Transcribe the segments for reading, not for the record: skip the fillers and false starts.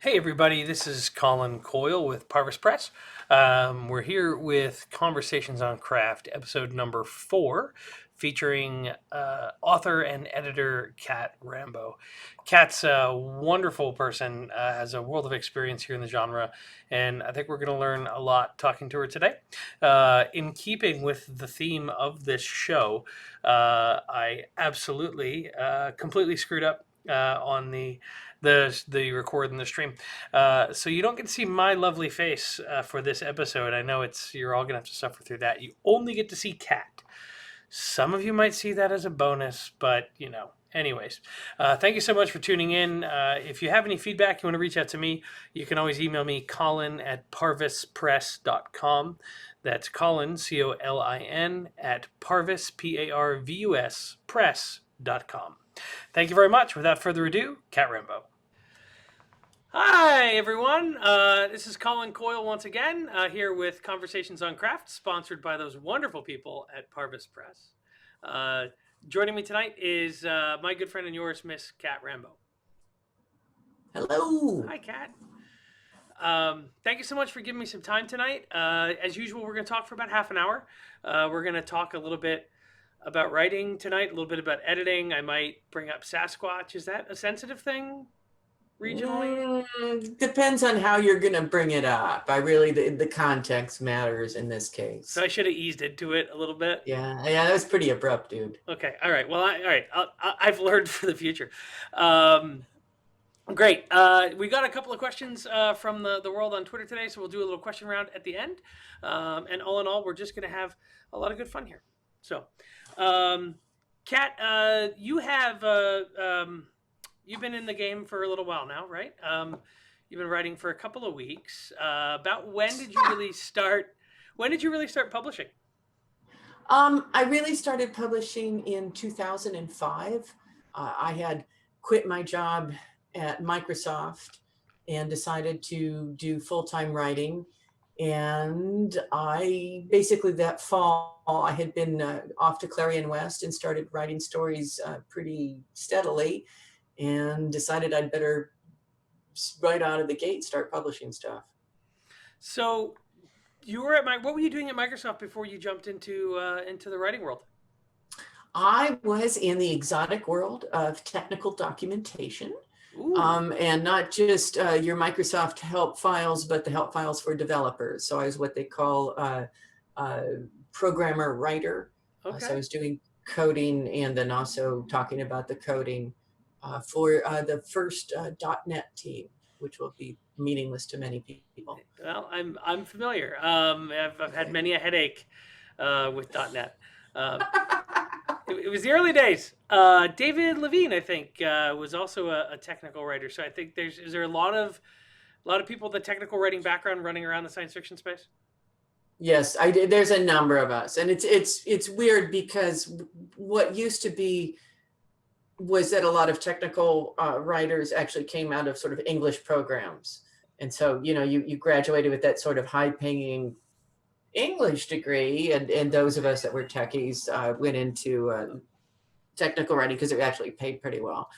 Hey everybody, this is Colin Coyle with Parvis Press. We're here with Conversations on Craft, episode number 4, featuring author and editor Cat Rambo. Cat's a wonderful person, has a world of experience here in the genre, and I think we're going to learn a lot talking to her today. In keeping with the theme of this show, I absolutely completely screwed up on the record and the stream. So you don't get to see my lovely face for this episode. I know you're all gonna have to suffer through that. You only get to see Cat. Some of you might see that as a bonus, but Anyways, thank you so much for tuning in. If you have any feedback, you want to reach out to me, you can always email me, Colin at parvispress.com. That's Colin, Colin, at parvis, Parvus, press.com. Thank you very much. Without further ado, Cat Rambo. Hi, everyone. This is Colin Coyle once again, here with Conversations on Craft, sponsored by those wonderful people at Parvis Press. Joining me tonight is my good friend and yours, Miss Cat Rambo. Hello. Hi, Cat. Thank you so much for giving me some time tonight. As usual, we're going to talk for about half an hour. We're going to talk a little bit about writing tonight, a little bit about editing. I might bring up Sasquatch. Is that a sensitive thing regionally? Depends on how you're going to bring it up. The context matters in this case. So I should have eased into it a little bit. Yeah, that was pretty abrupt, dude. Okay, all right. Well, all right. I've learned for the future. Great. We got a couple of questions from the world on Twitter today, so we'll do a little question round at the end. And all in all, we're just going to have a lot of good fun here. So, Kat, you have you've been in the game for a little while now, right? You've been writing for a couple of weeks. About when did you really start? When did you really start publishing? I really started publishing in 2005. I had quit my job at Microsoft and decided to do full-time writing. And I basically that fall, I had been off to Clarion West and started writing stories pretty steadily, and decided I'd better right out of the gate start publishing stuff. So you were at what were you doing at Microsoft before you jumped into the writing world? I was in the exotic world of technical documentation. And not just your Microsoft help files, but the help files for developers. So I was what they call programmer writer. Okay. So I was doing coding and then also talking about the coding for the first .NET team, which will be meaningless to many people. Well, I'm familiar. I've had many a headache with .NET. It was the early days. David Levine, I think, was also a technical writer. So I think is there a lot of people with a technical writing background running around the science fiction space? Yes, I did. There's a number of us, and it's weird because what used to be was that a lot of technical writers actually came out of sort of English programs, and so you graduated with that sort of high-paying English degree, and those of us that were techies went into technical writing because it actually paid pretty well.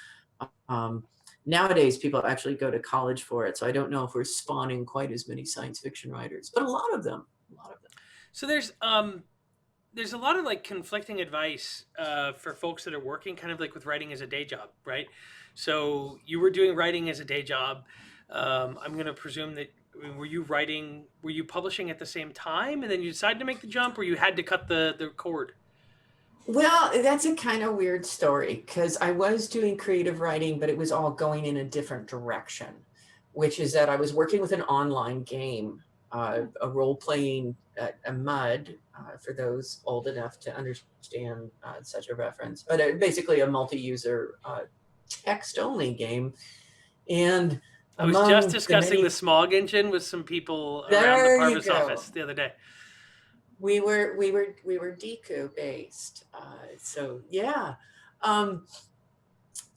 Nowadays, people actually go to college for it, so I don't know if we're spawning quite as many science fiction writers, but a lot of them. So there's a lot of like conflicting advice for folks that are working kind of like with writing as a day job, right? So you were doing writing as a day job. I'm going to presume that were you publishing at the same time and then you decided to make the jump, or you had to cut the cord? Well, that's a kind of weird story because I was doing creative writing, but it was all going in a different direction, which is that I was working with an online game, a role-playing, a MUD, for those old enough to understand such a reference, but basically a multi-user text-only game. And I was just discussing the Smog engine with some people around the Parvis office the other day. We were Deku based, so yeah.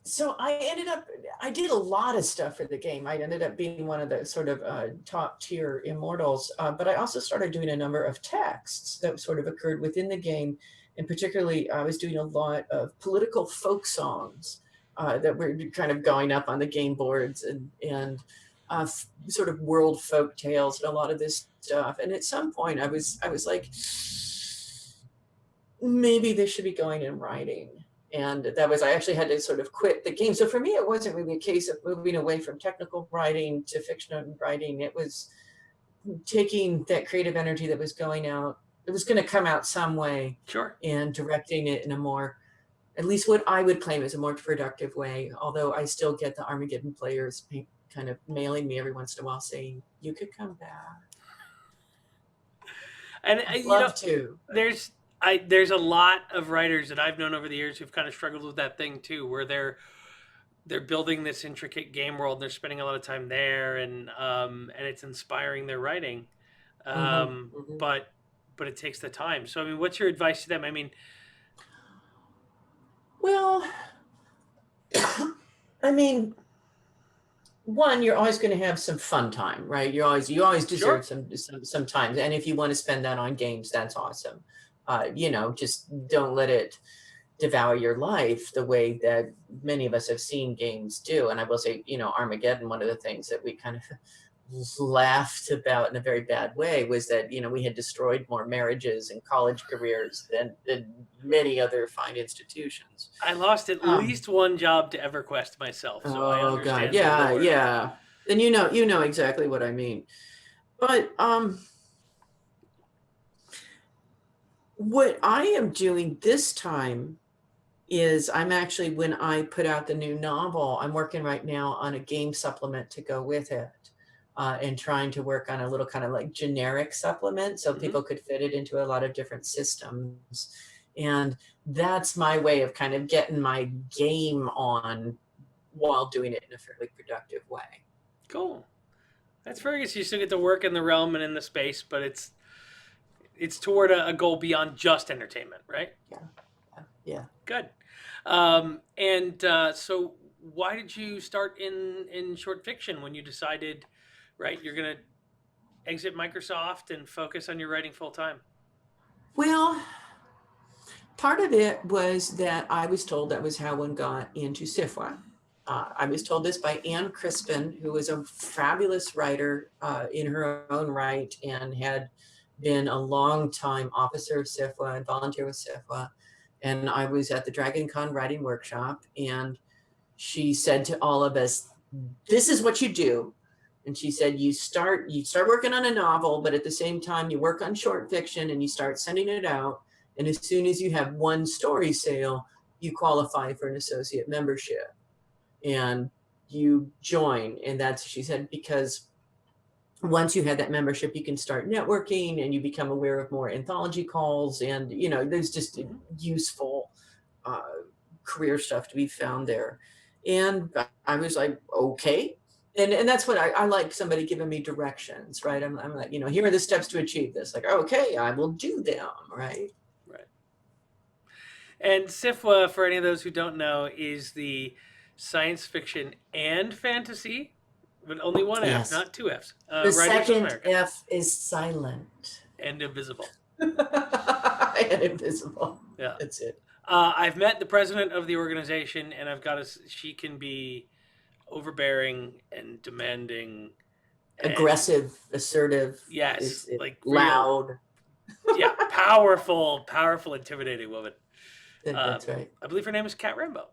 So I did a lot of stuff for the game. I ended up being one of the sort of top tier immortals, but I also started doing a number of texts that sort of occurred within the game. And particularly, I was doing a lot of political folk songs that were kind of going up on the game boards. And sort of world folk tales and a lot of this stuff. And at some point I was like, maybe this should be going in writing. And that was, I actually had to sort of quit the game. So for me, it wasn't really a case of moving away from technical writing to fiction writing. It was taking that creative energy that was going out, it was going to come out some way, Sure. and directing it in a more, at least what I would claim as a more productive way. Although I still get the Armageddon players kind of mailing me every once in a while saying, you could come back. And I'd love to. There's a lot of writers that I've known over the years who've kind of struggled with that thing too, where they're building this intricate game world. They're spending a lot of time there, and it's inspiring their writing. But it takes the time. So I mean, what's your advice to them? I mean, well, I mean, one, you're always going to have some fun time, right? You always deserve some time, and if you want to spend that on games, that's awesome. Just don't let it devour your life the way that many of us have seen games do. And I will say, Armageddon, one of the things that we kind of laughed about in a very bad way was that, we had destroyed more marriages and college careers than many other fine institutions. I lost at least one job to EverQuest myself. So I understand. God. Yeah. And you know exactly what I mean. But what I am doing this time is I'm actually, when I put out the new novel, I'm working right now on a game supplement to go with it, and trying to work on a little kind of like generic supplement so people could fit it into a lot of different systems. And that's my way of kind of getting my game on while doing it in a fairly productive way. Cool. That's very good. So you still get to work in the realm and in the space, but it's toward a goal beyond just entertainment, right? Yeah. Good. So why did you start in short fiction when you decided, right, you're going to exit Microsoft and focus on your writing full time? Well, part of it was that I was told that was how one got into Sifla. I was told this by Anne Crispin, who was a fabulous writer in her own right and had been a long time officer of Sifla and volunteer with Sifla. And I was at the Dragon Con writing workshop, and she said to all of us, this is what you do. And she said, you start working on a novel, but at the same time you work on short fiction and you start sending it out. And as soon as you have one story sale, you qualify for an associate membership and you join. And that's, she said, because once you have that membership, you can start networking and you become aware of more anthology calls. And, there's just useful career stuff to be found there. And I was like, okay. And that's what I like, somebody giving me directions, right? I'm like, here are the steps to achieve this. Like, okay, I will do them, right? Right. And Sifla, for any of those who don't know, is the science fiction and fantasy, but only one F, not two Fs. The second F is silent. And invisible. And invisible. Yeah. That's it. I've met the president of the organization, and she can be overbearing and demanding. Aggressive, assertive. Yes. Like loud. Yeah. Powerful, intimidating woman. That's right. I believe her name is Cat Rambo.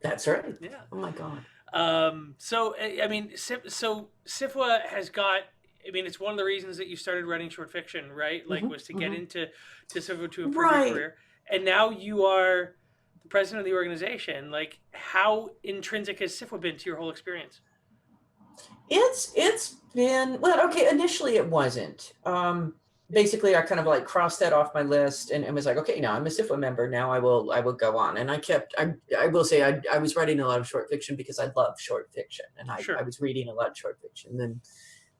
That's right. Yeah. Oh my God. So Sifla has got, it's one of the reasons that you started writing short fiction, right? Like, was to get into Sifla to improve your career. And now you are the president of the organization. Like, how intrinsic has Sifla been to your whole experience? It's been, well, okay, initially it wasn't. Basically, I kind of like crossed that off my list and was like, okay, now I'm a Sifla member. Now I will go on. And I will say I was writing a lot of short fiction because I love short fiction. And I was reading a lot of short fiction. And then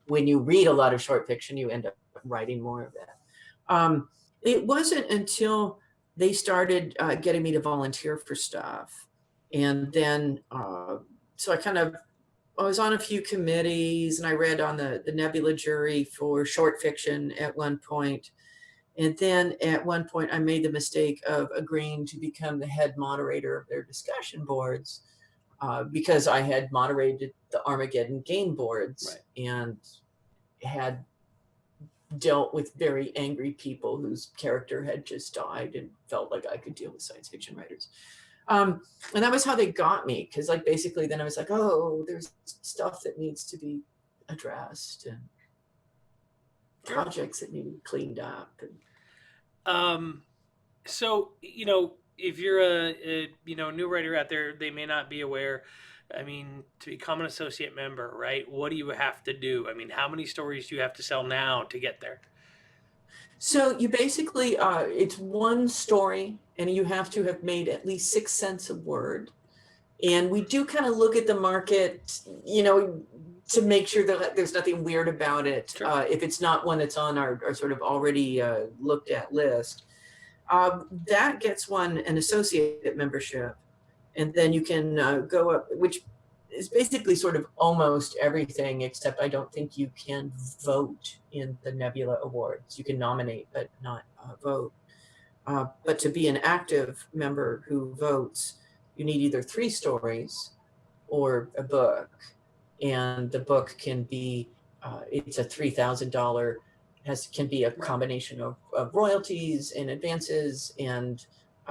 when you read a lot of short fiction, you end up writing more of that. It wasn't until they started getting me to volunteer for stuff. And then, so I was on a few committees and I read on the Nebula jury for short fiction at one point. And then at one point I made the mistake of agreeing to become the head moderator of their discussion boards. because I had moderated the Armageddon game boards Right. and had dealt with very angry people whose character had just died and felt like I could deal with science fiction writers. And that was how they got me, because like basically then I was like, oh, there's stuff that needs to be addressed and projects that need to be cleaned up. And So, if you're a new writer out there, they may not be aware. I mean, to become an associate member, right? What do you have to do? I mean, how many stories do you have to sell now to get there? so you basically, it's one story and you have to have made at least 6 cents a word. And we do kind of look at the market, to make sure that there's nothing weird about it. Sure. If it's not one that's on our sort of already looked at list, that gets one an associate membership. And then you can go up, which is basically sort of almost everything, except I don't think you can vote in the Nebula Awards. You can nominate, but not vote. But to be an active member who votes, you need either 3 stories or a book. And the book can be, it's a $3,000, can be a combination of royalties and advances. And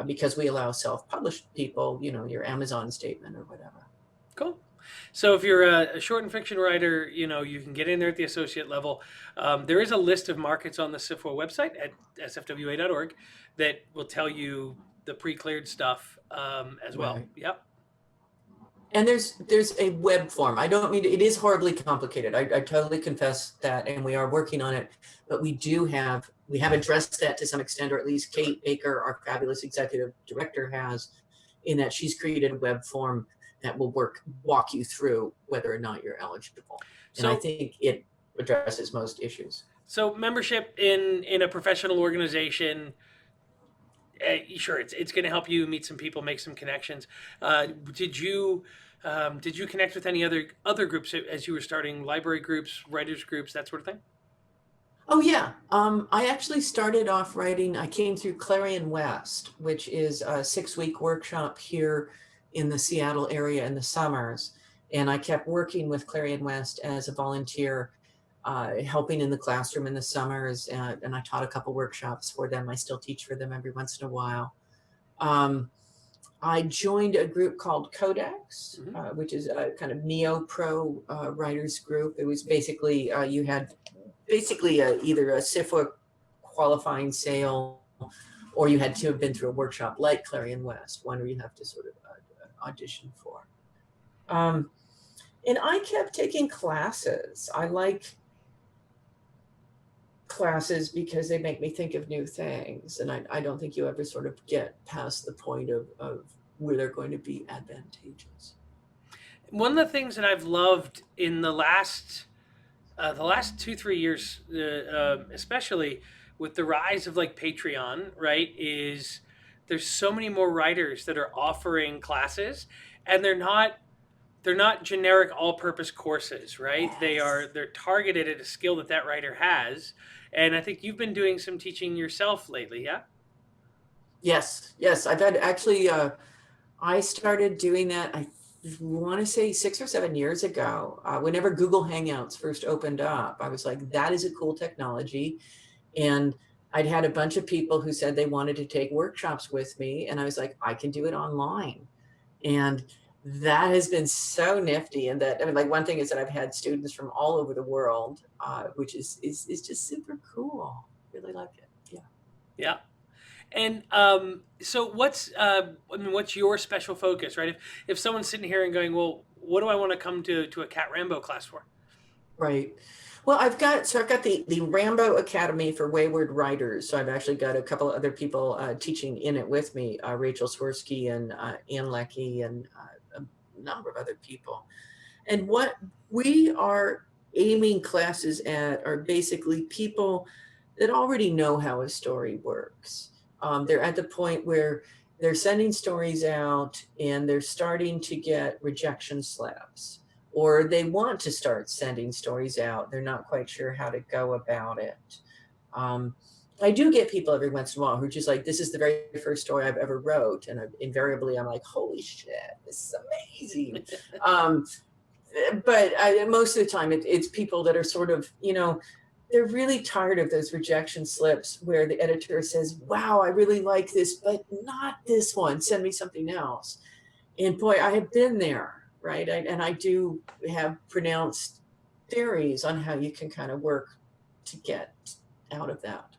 because we allow self-published people, your Amazon statement or whatever. Cool. So if you're a short and fiction writer, you can get in there at the associate level. There is a list of markets on the Sifla website at sfwa.org that will tell you the pre-cleared stuff as well. Right. Yep. And there's a web form. I don't mean it is horribly complicated. I totally confess that, and we are working on it. But we have addressed that to some extent, or at least Kate Baker, our fabulous executive director, has, in that she's created a web form that will walk you through whether or not you're eligible. And I think it addresses most issues. So membership in a professional organization, sure, it's going to help you meet some people, make some connections. Did you connect with any other groups as you were starting, library groups, writers groups, that sort of thing? Oh yeah, I actually started off writing. I came through Clarion West, which is a 6-week workshop here in the Seattle area in the summers, and I kept working with Clarion West as a volunteer, helping in the classroom in the summers, and I taught a couple workshops for them. I still teach for them every once in a while. I joined a group called Codex, which is a kind of neo-pro writers group. It was basically, you had either a Sifla qualifying sale, or you had to have been through a workshop like Clarion West, one where you have to sort of audition for. And I kept taking classes. I like classes because they make me think of new things. And I don't think you ever sort of get past the point of where they're going to be advantageous. One of the things that I've loved in the last 2-3 years, especially with the rise of like Patreon, right, is there's so many more writers that are offering classes, and they're not generic all-purpose courses, right? Yes. They're targeted at a skill that writer has, and I think you've been doing some teaching yourself lately, yeah? Yes. I've had actually, I started doing that, I want to say 6 or 7 years ago. Whenever Google Hangouts first opened up, I was like, that is a cool technology. And I'd had a bunch of people who said they wanted to take workshops with me. And I was like, I can do it online. And that has been so nifty. And that, I mean, like, one thing is that I've had students from all over the world, which is just super cool. Really like it. Yeah. Yeah. And so what's your special focus, right? If someone's sitting here and going, well, what do I want to come to a Cat Rambo class for? Right. Well, I've got the Rambo Academy for Wayward Writers. So I've actually got a couple of other people teaching in it with me, Rachel Swirsky and Ann Leckie and a number of other people. And what we are aiming classes at are basically people that already know how a story works. They're at the point where they're sending stories out and they're starting to get rejection slips, or they want to start sending stories out. They're not quite sure how to go about it. I do get people every once in a while who are just like, this is the very first story I've ever wrote. And invariably I'm like, holy shit, this is amazing. um, but most of the time it's people that are sort of, they're really tired of those rejection slips where the editor says, wow, I really like this, but not this one. Send me something else. And boy, I have been there, right? And I do have pronounced theories on how you can kind of work to get out of that.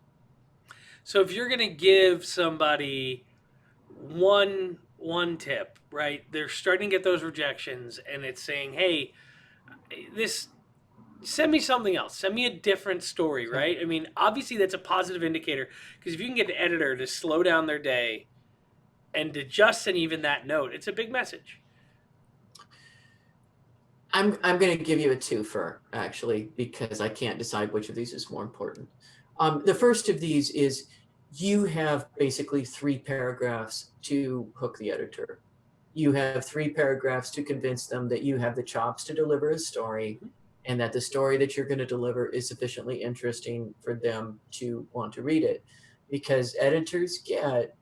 So if you're going to give somebody one tip, right? They're starting to get those rejections, and it's saying, "Hey, this send me something else. Send me a different story," Yeah. right? I mean, obviously that's a positive indicator because if you can get an editor to slow down their day and to just send even that note, it's a big message. I'm going to give you a twofer, actually, because I can't decide which of these is more important. The first of these is you have basically 3 paragraphs to hook the editor. You have 3 paragraphs to convince them that you have the chops to deliver a story and that the story that you're going to deliver is sufficiently interesting for them to want to read it. Because editors get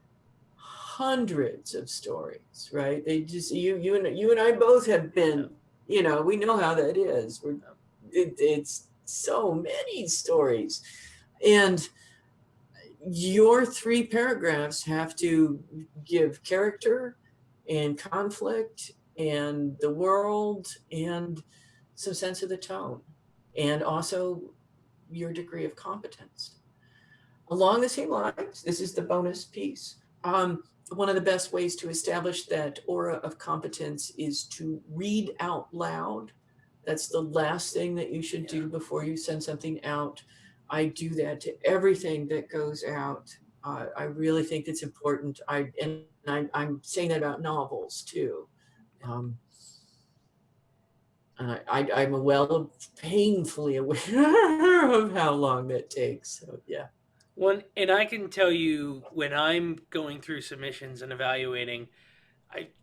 hundreds of stories, right? They just, you and I both have been, we know how that is. It's so many stories. And your 3 paragraphs have to give character and conflict and the world and some sense of the tone and also your degree of competence. Along the same lines, this is the bonus piece. One of the best ways to establish that aura of competence is to read out loud. That's the last thing that you should do before you send something out. I do that to everything that goes out. I really think it's important. I'm saying that about novels too. I'm painfully aware of how long that takes. So yeah. And I can tell you when I'm going through submissions and evaluating,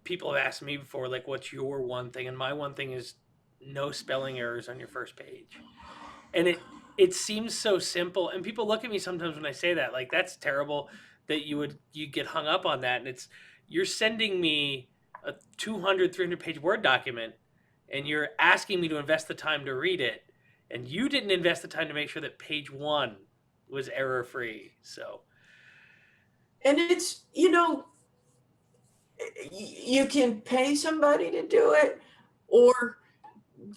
people have asked me before, like, what's your one thing? And my one thing is no spelling errors on your first page. And it seems so simple, and people look at me sometimes when I say that, like, that's terrible that you get hung up on that. And you're sending me a 200, 300 page Word document, and you're asking me to invest the time to read it, and you didn't invest the time to make sure that page 1 was error free. So And it's, you can pay somebody to do it, or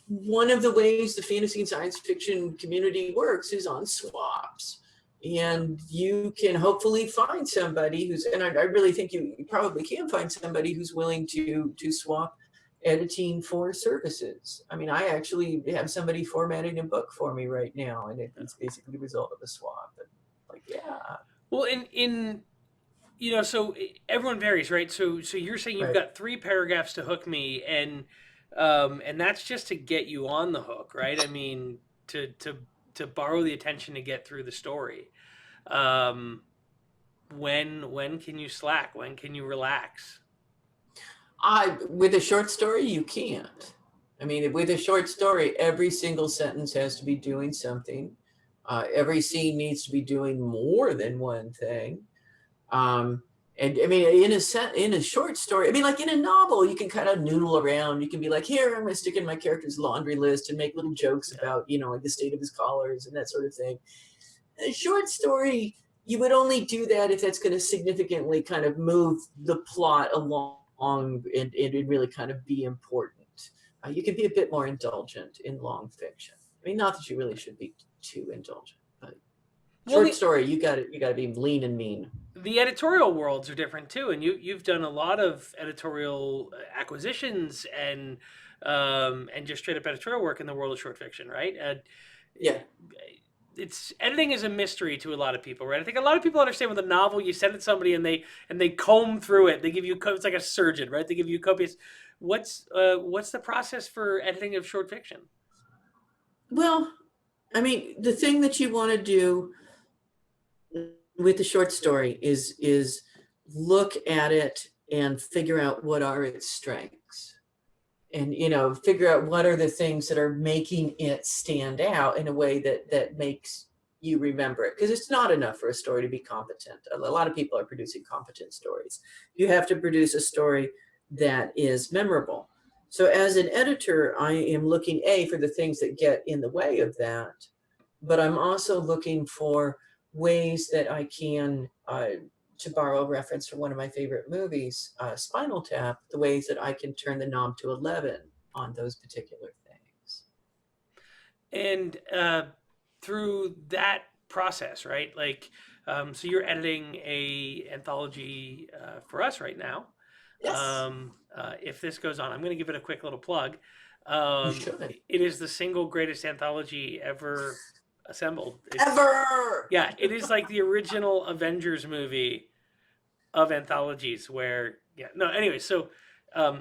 one of the ways the fantasy and science fiction community works is on swaps. And you can hopefully find somebody and I really think you probably can find somebody who's willing to swap editing for services. I mean, I actually have somebody formatting a book for me right now, and it's basically the result of a swap. And like, yeah. well, in so everyone varies, right? So you're saying you've Right. got 3 paragraphs to hook me, and that's just to get you on the hook, right? I mean, to borrow the attention to get through the story. Um, when can you slack? When can you relax? With a short story, you can't. I mean, with a short story, every single sentence has to be doing something. Every scene needs to be doing more than one thing. And I mean, in a short story, I mean, like in a novel, you can kind of noodle around. You can be like, here, I'm going to stick in my character's laundry list and make little jokes about, like the state of his collars and that sort of thing. In a short story, you would only do that if that's going to significantly kind of move the plot along and really kind of be important. You can be a bit more indulgent in long fiction. I mean, not that you really should be too indulgent, but short story, you got to be lean and mean. The editorial worlds are different too, and you've done a lot of editorial acquisitions and just straight up editorial work in the world of short fiction, right? Yeah. It's editing is a mystery to a lot of people, right? I think a lot of people understand with a novel, you send it to somebody and they comb through it. They give you it's like a surgeon, right? They give you copious. What's the process for editing of short fiction? Well, I mean, the thing that you want to do with the short story is look at it and figure out what are its strengths, and figure out what are the things that are making it stand out in a way that makes you remember it, because it's not enough for a story to be competent. A lot of people are producing competent stories. You have to produce a story that is memorable. So as an editor, I am looking for the things that get in the way of that, but I'm also looking for ways that I can, to borrow a reference from one of my favorite movies, Spinal Tap, the ways that I can turn the knob to 11 on those particular things. And through that process, right? Like, so you're editing a anthology for us right now. Yes. If this goes on, I'm going to give it a quick little plug. You should. It is the single greatest anthology ever assembled. Ever! Yeah, it is like the original Avengers movie of anthologies where, anyway, so I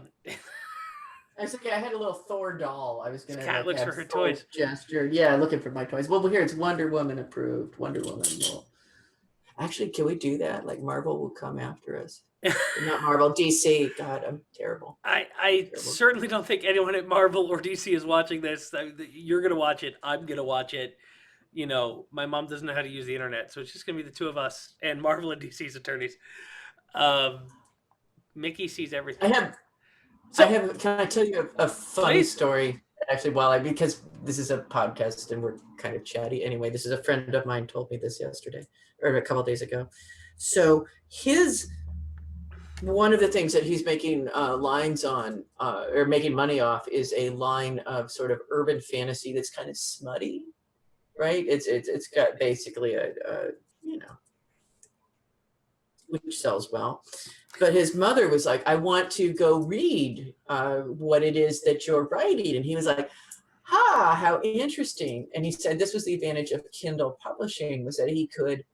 was thinking I had a little Thor doll. I was going to Cat looks for her Thor's toys. gesture. Yeah, looking for my toys. Well, here it's Wonder Woman approved. Wonder Woman will. Actually, can we do that? Like Marvel will come after us. Not Marvel, DC. God, I'm terrible. I certainly don't think anyone at Marvel or DC is watching this. You're going to watch it. I'm going to watch it. You know, my mom doesn't know how to use the internet, so it's just going to be the two of us and Marvel and DC's attorneys. Mickey sees everything. Can I tell you a funny story? Actually, because this is a podcast and we're kind of chatty. Anyway, this is a friend of mine told me this yesterday or a couple of days ago. So one of the things that he's making lines on or making money off is a line of sort of urban fantasy that's kind of smutty, right? It's got basically a which sells well. But his mother was like, I want to go read what it is that you're writing. And he was like, how interesting. And he said this was the advantage of Kindle publishing, was that he could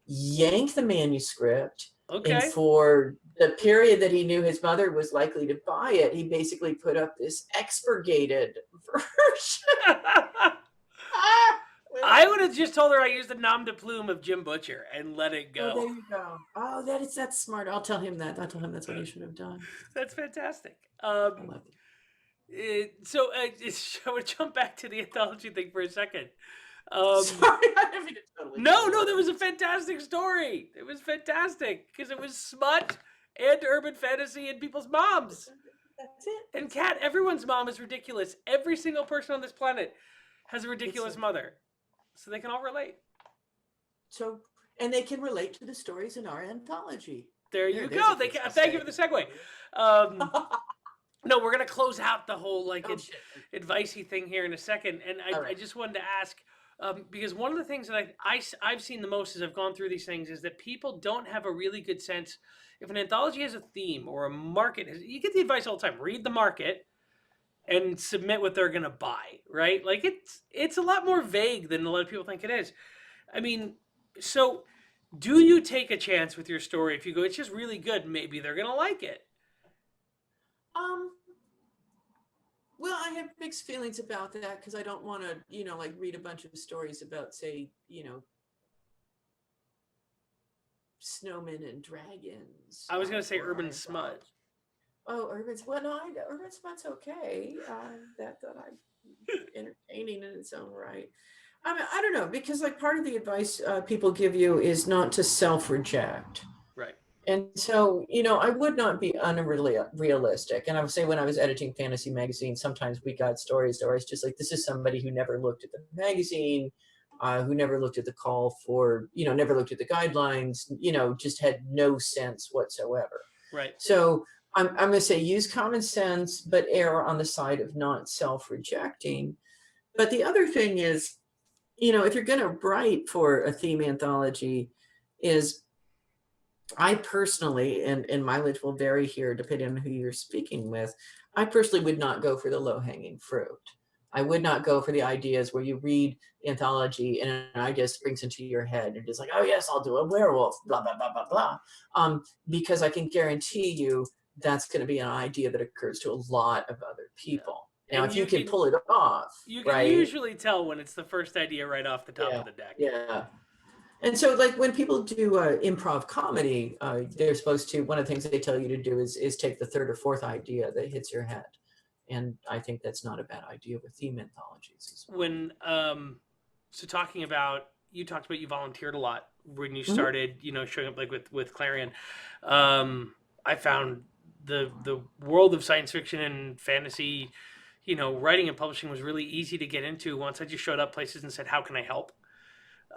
yank the manuscript. Okay. And for the period that he knew his mother was likely to buy it, he basically put up this expurgated version. I would have just told her I used the nom de plume of Jim Butcher and let it go. Oh, there you go. Oh, that's smart. I'll tell him that. I'll tell him that's what he should have done. That's fantastic. I love it. So I would jump back to the anthology thing for a second. Sorry, I didn't mean to totally. No, that was a fantastic story. It was fantastic because it was smut and urban fantasy and people's moms. That's it. And Cat, everyone's mom is ridiculous. Every single person on this planet has a ridiculous mother. So they can all relate. So, and they can relate to the stories in our anthology. There you go. Thank you for the segue. No, we're going to close out the whole advicey thing here in a second. And I just wanted to ask, because one of the things that I've seen the most as I've gone through these things is that people don't have a really good sense. If an anthology has a theme or a market, you get the advice all the time. Read the market and submit what they're going to buy, right? Like it's a lot more vague than a lot of people think it is. I mean, so do you take a chance with your story if you go, it's just really good, maybe they're going to like it? Well, I have mixed feelings about that because I don't want to, read a bunch of stories about, say, snowmen and dragons. I was going to say urban smut. Oh, urban smut's okay. That I'm entertaining in its own right. I mean, I don't know, because part of the advice people give you is not to self-reject. Right. And so, I would not be unrealistic. And I would say when I was editing fantasy magazine, sometimes we got stories where it's just like, this is somebody who never looked at the magazine, who never looked at the call for, never looked at the guidelines, just had no sense whatsoever. Right. So I'm going to say use common sense, but err on the side of not self-rejecting. But the other thing is, if you're going to write for a theme anthology, is I personally, and mileage will vary here depending on who you're speaking with, I personally would not go for the low-hanging fruit. I would not go for the ideas where you read the anthology and an idea springs into your head and it's like, oh yes, I'll do a werewolf, blah, blah, blah, blah, blah. Because I can guarantee you that's going to be an idea that occurs to a lot of other people. Yeah. Now, if you can pull it off, you can usually tell when it's the first idea right off the top of the deck. Yeah. And so when people do improv comedy, they're supposed to, one of the things they tell you to do is take the third or fourth idea that hits your head. And I think that's not a bad idea with theme anthologies. When, so talking about, you talked about you volunteered a lot when you Mhm. started, showing up like with Clarion. I found the world of science fiction and fantasy, writing and publishing was really easy to get into once I just showed up places and said, "How can I help?"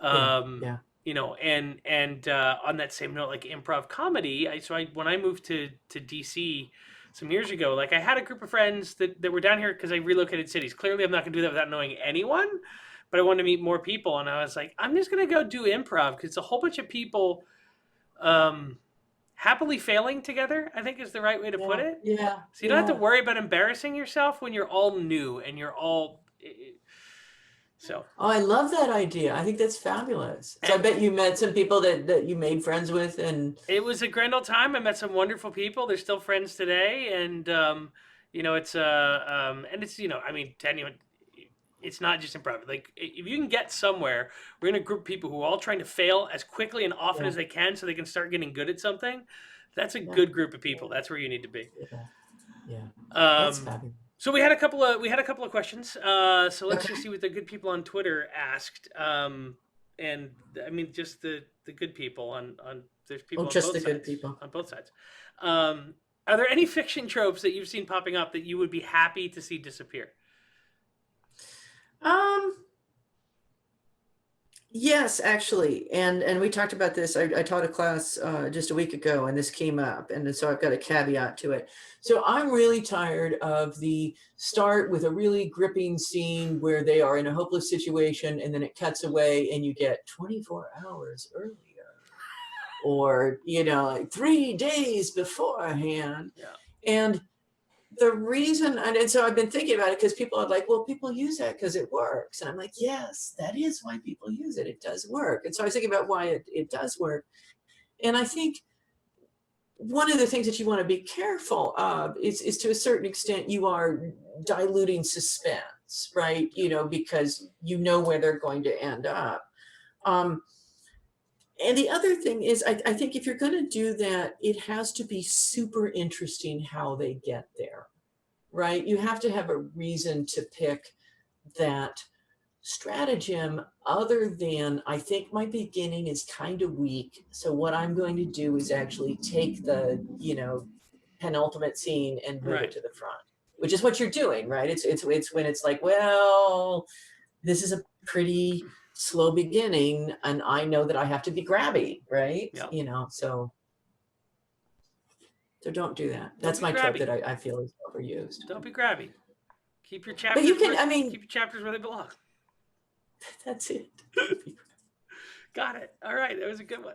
Yeah, Um, yeah, and on that same note, like improv comedy, when I moved to DC some years ago, like I had a group of friends that were down here because I relocated cities. Clearly, I'm not going to do that without knowing anyone, but I wanted to meet more people, and I was like, I'm just going to go do improv because it's a whole bunch of people um, happily failing together, I think is the right way to put yeah, it. yeah, So you don't have to yeah. worry about embarrassing yourself when you're all new and you're all so. Oh, I love that idea. I think that's fabulous. So I And bet you met some people that you made friends with, and it was a grand old time. I met some wonderful people. They're still friends today, and it's and it's I mean, to anyone, it's not just improv. Like if you can get somewhere, we're in a group of people who are all trying to fail as quickly and often yeah, as they can, so they can start getting good at something. That's a yeah, good group of people. yeah, That's where you need to be. yeah, yeah. That's Um, fabulous. so we had a couple of questions. So let's just Okay. see what the good people on Twitter asked. And I mean, just the good people on there's Oh, people just the good people. on both sides. Um, are there any fiction tropes that you've seen popping up that you would be happy to see disappear? Um, Yes, actually, and we talked about this. I taught a class just a week ago, and this came up, and so I've got a caveat to it. So I'm really tired of the start with a really gripping scene where they are in a hopeless situation, and then it cuts away, and you get 24 hours earlier, or like 3 days beforehand, Yeah, and the reason, and so I've been thinking about it because people are like, well, people use that because it works. And I'm like, yes, that is why people use it. It does work. And so I was thinking about why it does work. And I think one of the things that you want to be careful of is to a certain extent, you are diluting suspense, right? Because you know where they're going to end up. Um, and the other thing is, I think if you're going to do that, it has to be super interesting how they get there, right? You have to have a reason to pick that stratagem other than, I think my beginning is kind of weak. So what I'm going to do is actually take the, penultimate scene and move it right. to the front, which is what you're doing, right? It's when it's like, well, this is a pretty slow beginning and I know that I have to be grabby, right? Yeah, So don't do that. don't That's be my trope grabby. that I feel is overused. Don't be grabby. But you can, I mean, Keep your chapters where they belong. that's it. Got it. All right, that was a good one.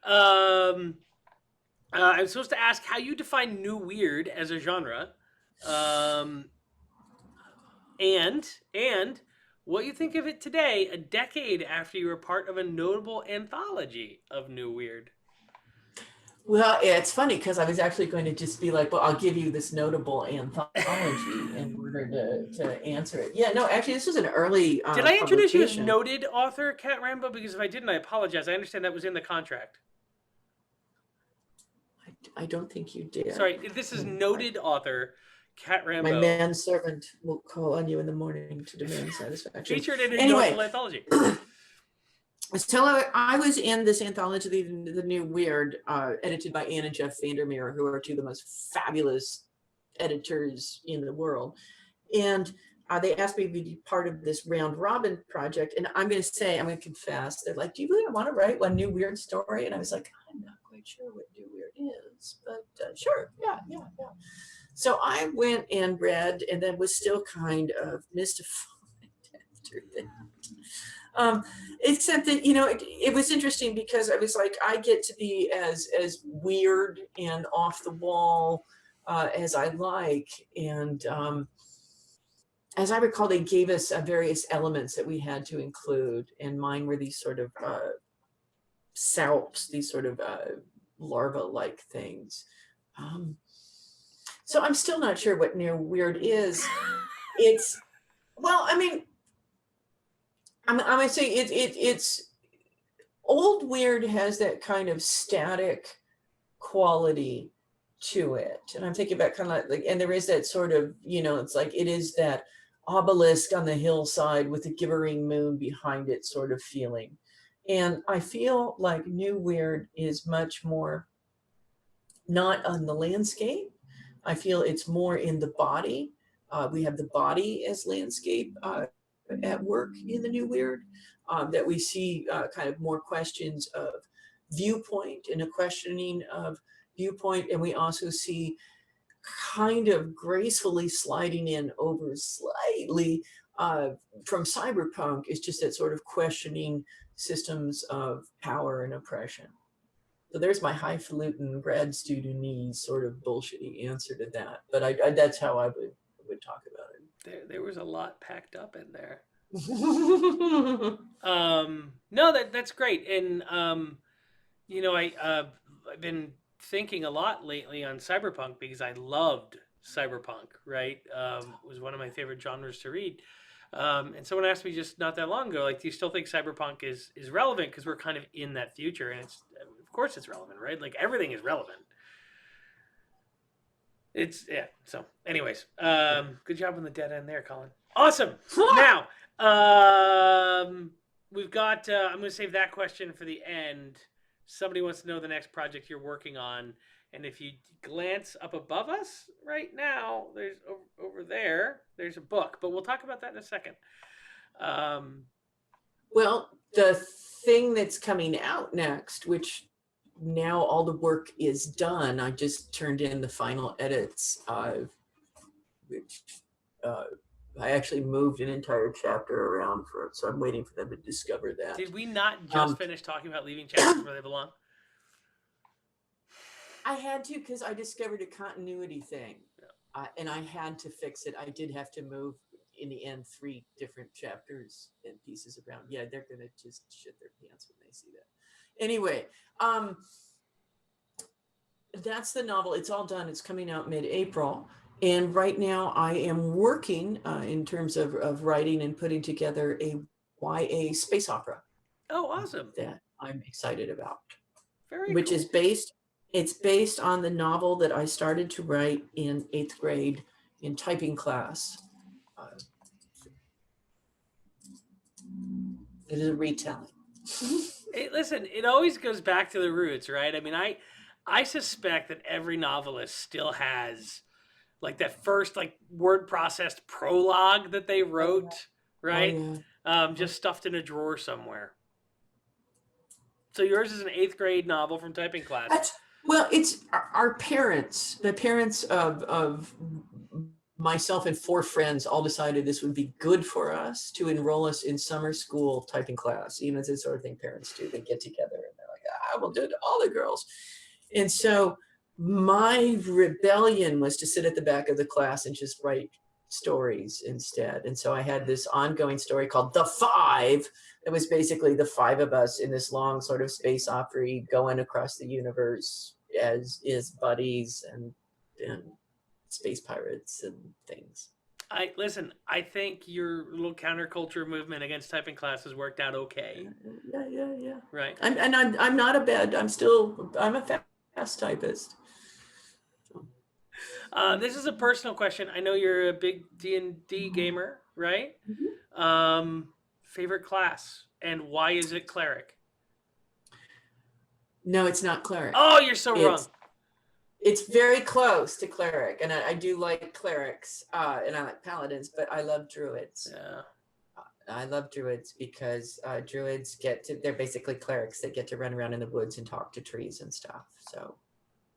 Um, I'm supposed to ask how you define new weird as a genre, um, and what you think of it today, a decade after you were part of a notable anthology of new weird. Well, yeah, it's funny because I was actually going to just be like, well, I'll give you this notable anthology in order to answer it. Yeah, no, actually, this was an early Did I introduce you as publication. noted author Cat Rambo? Because if I didn't, I apologize. I understand that was in the contract. I don't think you did. Sorry, this is noted author Cat My Rambo, manservant will call on you in the morning to demand satisfaction. featured in a Anyway, notable anthology. so I was in this anthology, the New Weird, edited by Anne and Jeff Vandermeer, who are two of the most fabulous editors in the world. And they asked me to be part of this round robin project. And I'm going to confess, they're like, do you really want to write one new weird story? And I was like, I'm not quite sure what new weird is, but sure. Yeah. So I went and read and then was still kind of mystified after that. Except that, it was interesting because I was like, I get to be as weird and off the wall as I like. And as I recall, they gave us various elements that we had to include, and mine were these sort of salps, these sort of larva-like things. So I'm still not sure what new weird is. It's, well, I mean, I'm gonna say it's old weird has that kind of static quality to it, and I'm thinking about kind of like, and there is that sort of, it's like it is that obelisk on the hillside with the gibbering moon behind it sort of feeling. And I feel like New Weird is much more not on the landscape. I feel it's more in the body. We have the body as landscape at work in the New Weird, that we see kind of more questions of viewpoint and a questioning of viewpoint. And we also see kind of gracefully sliding in over slightly from Cyberpunk is just that sort of questioning systems of power and oppression. So there's my highfalutin grad student-y sort of bullshitty answer to that. But that's how I would talk about There was a lot packed up in there. it. No, that's great. And you know, I've been thinking a lot lately on cyberpunk because I loved cyberpunk. Right, it was one of my favorite genres to read. And someone asked me just not that long ago, like, do you still think cyberpunk is relevant? Because we're kind of in that future, and it's of course it's relevant, right? Like everything is relevant. It's yeah. So, anyways, good job on the dead end there, Colin. Awesome. Now, we've got. I'm going to save that question for the end. Somebody wants to know the next project you're working on, and if you glance up above us right now, there's over there. There's a book, but we'll talk about that in a second. Well, the thing that's coming out next, which now all the work is done, I just turned in the final edits, which I actually moved an entire chapter around for it, so I'm waiting for them to discover that. Did we not just finish talking about leaving chapters where they belong? I had to, because I discovered a continuity thing, and I had to fix it. I did have to move, in the end, 3 different chapters and pieces around. Yeah, they're gonna just shit their pants when they see that. Anyway, that's the novel. It's all done. It's coming out mid-April. And right now I am working in terms of writing and putting together a YA space opera. Oh, awesome. That I'm excited about. Very which cool. is based on the novel that I started to write in 8th grade in typing class. It is a retelling. Hey, listen, it always goes back to the roots, right? I mean, I suspect that every novelist still has like that first like word processed prologue that they wrote, right? Oh, yeah. Just stuffed in a drawer somewhere. So yours is an 8th grade novel from typing class. Well, it's our parents, the parents of myself and 4 friends all decided this would be good for us to enroll us in summer school typing class. You know, it's the sort of thing parents do. They get together and they're like, we'll do it to all the girls. And so my rebellion was to sit at the back of the class and just write stories instead. And so I had this ongoing story called The Five. It was basically the 5 of us in this long sort of space opera going across the universe as is buddies and space pirates and things. I think your little counterculture movement against typing class has worked out okay. Yeah. Right. I'm not a bad. I'm a fast typist. This is a personal question. I know you're a big D&D gamer, right? Mm-hmm. Favorite class, and why is it cleric? No, it's not cleric. Oh, you're so wrong. It's very close to cleric, and I do like clerics, and I like paladins, but I love druids. Yeah. I love druids because druids they're basically clerics that get to run around in the woods and talk to trees and stuff. So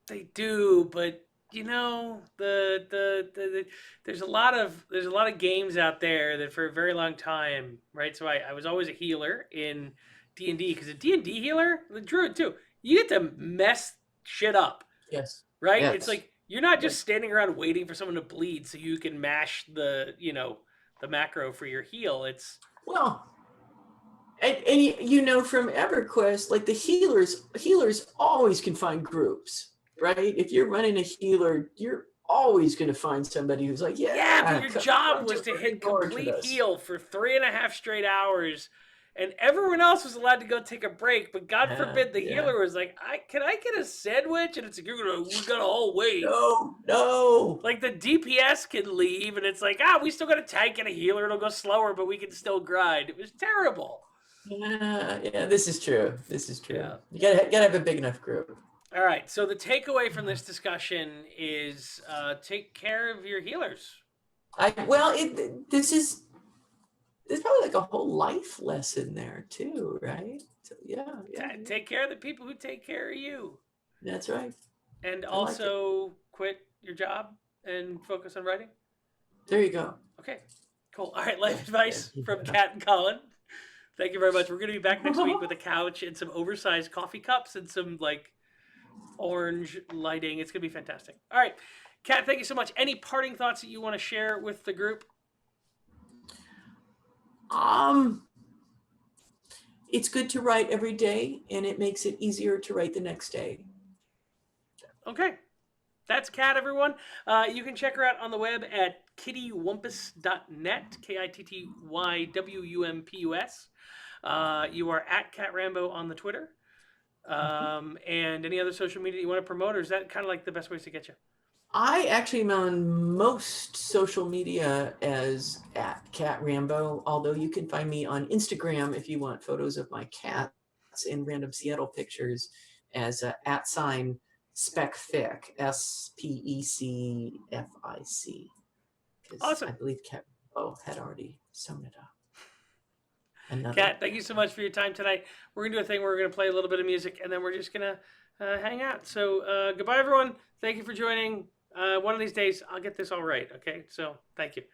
they do, but you know, there's a lot of games out there that for a very long time, right? So I was always a healer in D&D because a D&D healer, the druid too, you get to mess shit up. Yes. Right? Yes. It's like you're not just standing around waiting for someone to bleed so you can mash the macro for your heal. It's and you know from EverQuest, like the healers always can find groups, right? If you're running a healer, you're always going to find somebody who's like, but your job was to hit complete heal for 3.5 straight hours. And everyone else was allowed to go take a break, but God forbid the healer was like, can I get a sandwich? And it's like, we gotta all wait. No. Like the DPS can leave, and it's like, we still got a tank and a healer. It'll go slower, but we can still grind. It was terrible. Yeah, this is true. This is true. Yeah. You gotta have a big enough group. All right. So the takeaway from this discussion is take care of your healers. This is there's probably like a whole life lesson there too, right? So yeah. Take care of the people who take care of you. That's right. And I like it. also quit your job and focus on writing. There you go. Okay, cool. All right, life advice from Cat and Colin. Thank you very much. We're going to be back next week with a couch and some oversized coffee cups and some like orange lighting. It's going to be fantastic. All right, Cat, thank you so much. Any parting thoughts that you want to share with the group? It's good to write every day, and it makes it easier to write the next day. Okay. That's Kat, everyone. You can check her out on the web at kittywumpus.net, KITTYWUMPUS. You are at Cat Rambo on the Twitter. And any other social media you want to promote, or is that kind of like the best ways to get you? I actually am on most social media as at Cat Rambo, although you can find me on Instagram if you want photos of my cats and random Seattle pictures as @ SpecFic, SPECFIC. Awesome. I believe Cat had already sewn it up. Kat, thank you so much for your time tonight. We're going to do a thing where we're going to play a little bit of music, and then we're just going to hang out. So goodbye, everyone. Thank you for joining. One of these days, I'll get this all right, okay? So thank you.